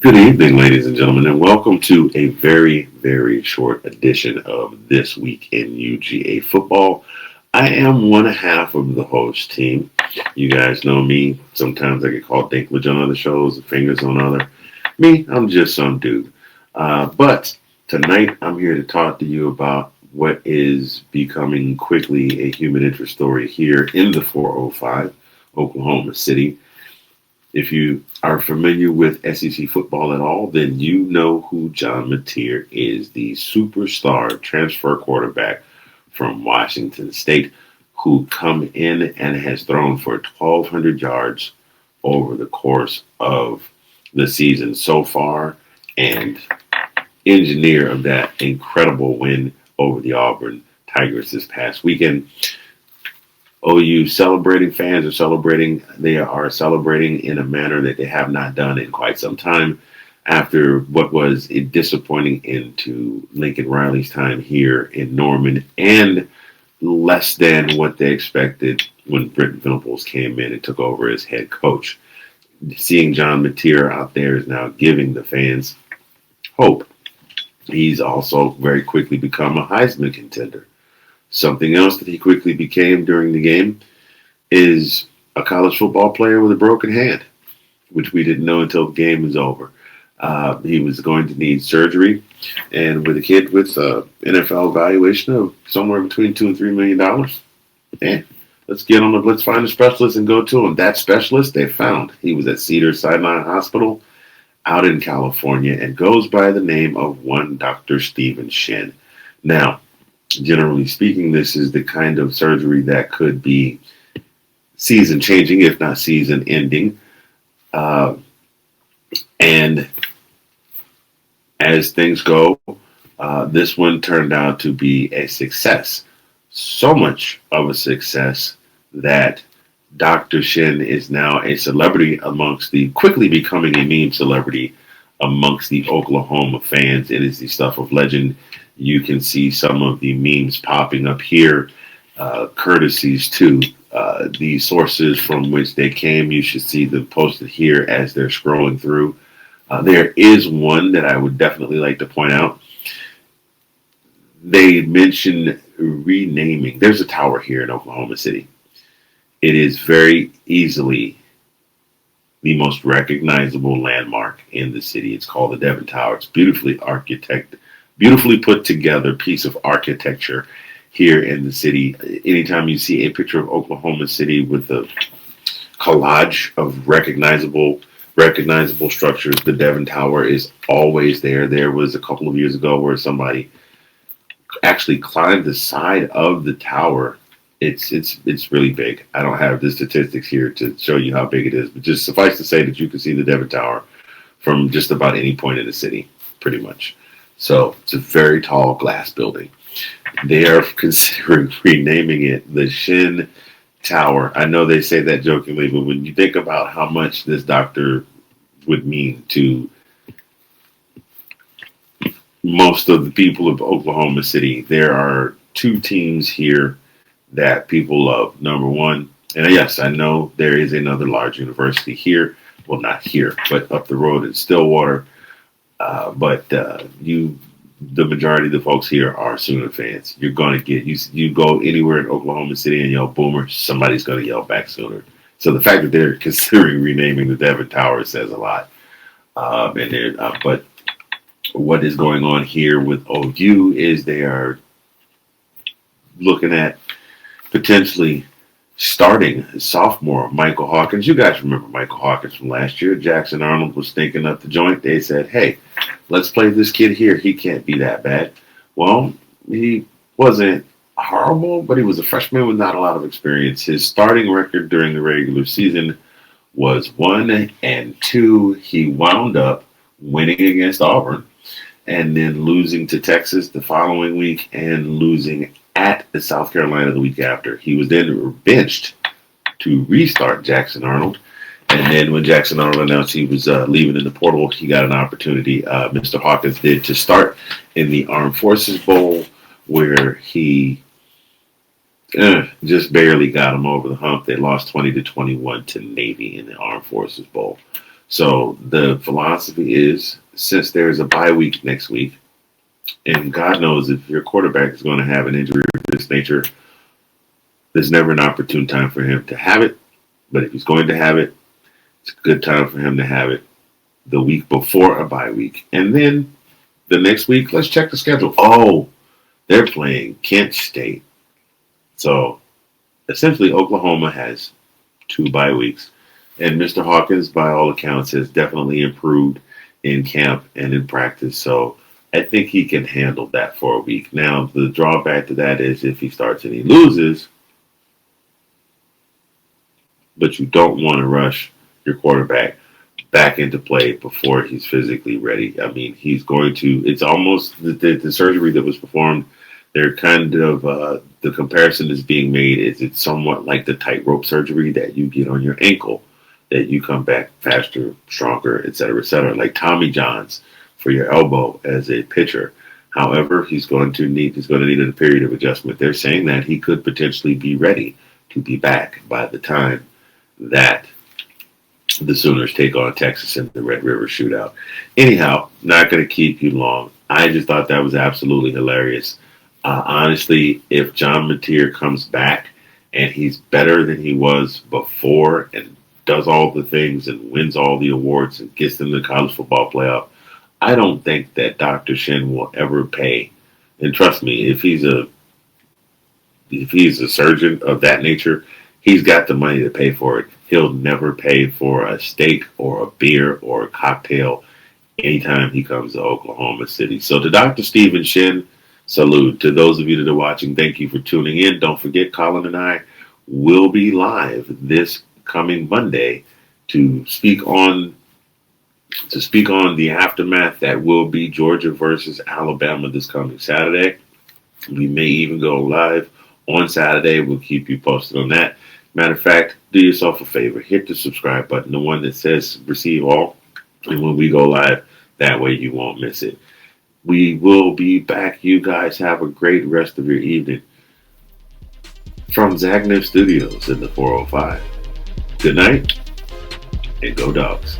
Good evening, ladies and gentlemen, and welcome to a very, very short edition of This Week in UGA Football. I am one half of the host team. You guys know me. Sometimes I get called Dinklage on other shows, and Fingers on other. Me, I'm just some dude. But tonight I'm here to talk to you about what is becoming quickly a human interest story here in the 405, Oklahoma City. If you are familiar with SEC football at all, then you know who John Mateer is, the superstar transfer quarterback from Washington State who come in and has thrown for 1,200 yards over the course of the season so far and engineer of that incredible win over the Auburn Tigers this past weekend. OU celebrating fans are celebrating. They are celebrating in a manner that they have not done in quite some time after what was a disappointing end to Lincoln Riley's time here in Norman and less than what they expected when Britton Venables came in and took over as head coach. Seeing John Mateer out there is now giving the fans hope. He's also very quickly become a Heisman contender. Something else that he quickly became during the game is a college football player with a broken hand, which we didn't know until the game was over. He was going to need surgery, and with a kid with an NFL valuation of somewhere between $2 and $3 million, let's find a specialist and go to him. That specialist they found. He was at Cedars-Sinai Hospital out in California and goes by the name of one Dr. Stephen Shin. Now, generally speaking, this is the kind of surgery that could be season changing, if not season ending. And as things go, this one turned out to be a success. So much of a success that Dr. Shin is now a celebrity quickly becoming a meme celebrity amongst the Oklahoma fans. It is the stuff of legend. You can see some of the memes popping up here, courtesies to the sources from which they came. You should see them posted here as they're scrolling through. There is one that I would definitely like to point out. They mentioned renaming. There's a tower here in Oklahoma City. It is very easily the most recognizable landmark in the city. It's called the Devon Tower. It's beautifully put together piece of architecture here in the city. Anytime you see a picture of Oklahoma City with a collage of recognizable structures, the Devon Tower is always there. There was a couple of years ago where somebody actually climbed the side of the tower. It's really big. I don't have the statistics here to show you how big it is, but just suffice to say that you can see the Devon Tower from just about any point in the city, pretty much. So it's a very tall glass building. They are considering renaming it the Shin Tower. I know they say that jokingly, but when you think about how much this doctor would mean to most of the people of Oklahoma City, there are two teams here that people love. Number one, and yes, I know there is another large university here. Well, not here, but up the road in Stillwater. The majority of the folks here are Sooner fans. You're going to get, you go anywhere in Oklahoma City and yell Boomer, somebody's going to yell back Sooner. So the fact that they're considering renaming the Devon Tower says a lot. But what is going on here with OU is they are looking at potentially starting sophomore Michael Hawkins. You guys remember Michael Hawkins from last year. Jackson Arnold was thinking up the joint. They said, hey, let's play this kid here. He can't be that bad. Well, he wasn't horrible, but he was a freshman with not a lot of experience. His starting record during the regular season was 1-2. He wound up winning against Auburn and then losing to Texas the following week and losing at the South Carolina the week after. He was then benched to restart Jackson Arnold. And then when Jackson Arnold announced he was leaving in the portal, he got an opportunity, Mr. Hawkins did, to start in the Armed Forces Bowl, where he just barely got him over the hump. They lost 20-21 to Navy in the Armed Forces Bowl. So the philosophy is, since there's a bye week next week, and God knows if your quarterback is going to have an injury of this nature, there's never an opportune time for him to have it. But if he's going to have it, it's a good time for him to have it the week before a bye week. And then the next week, let's check the schedule. Oh, they're playing Kent State. So essentially, Oklahoma has 2 bye weeks. And Mr. Hawkins, by all accounts, has definitely improved in camp and in practice. So I think he can handle that for a week. Now, the drawback to that is if he starts and he loses, but you don't want to rush your quarterback back into play before he's physically ready. I mean, he's going to, it's almost the surgery that was performed. They're kind of, the comparison that's being made is it's somewhat like the tightrope surgery that you get on your ankle, that you come back faster, stronger, et cetera, like Tommy John's for your elbow as a pitcher. However, he's going to need a period of adjustment. They're saying that he could potentially be ready to be back by the time that the Sooners take on Texas in the Red River Shootout. Anyhow, not going to keep you long. I just thought that was absolutely hilarious. Honestly, if John Mateer comes back and he's better than he was before and does all the things and wins all the awards and gets them to the college football playoff, I don't think that Dr. Shin will ever pay. And trust me, if he's a surgeon of that nature, he's got the money to pay for it. He'll never pay for a steak or a beer or a cocktail anytime he comes to Oklahoma City. So to Dr. Stephen Shin, salute. To those of you that are watching, thank you for tuning in. Don't forget, Colin and I will be live this coming Monday to speak on the aftermath that will be Georgia versus Alabama this coming Saturday. We may even go live on Saturday. We'll keep you posted on that. Matter of fact, do yourself a favor. Hit the subscribe button, the one that says receive all. And when we go live, that way you won't miss it. We will be back. You guys have a great rest of your evening. From Zagnip Studios in the 405. Good night, and go Dogs.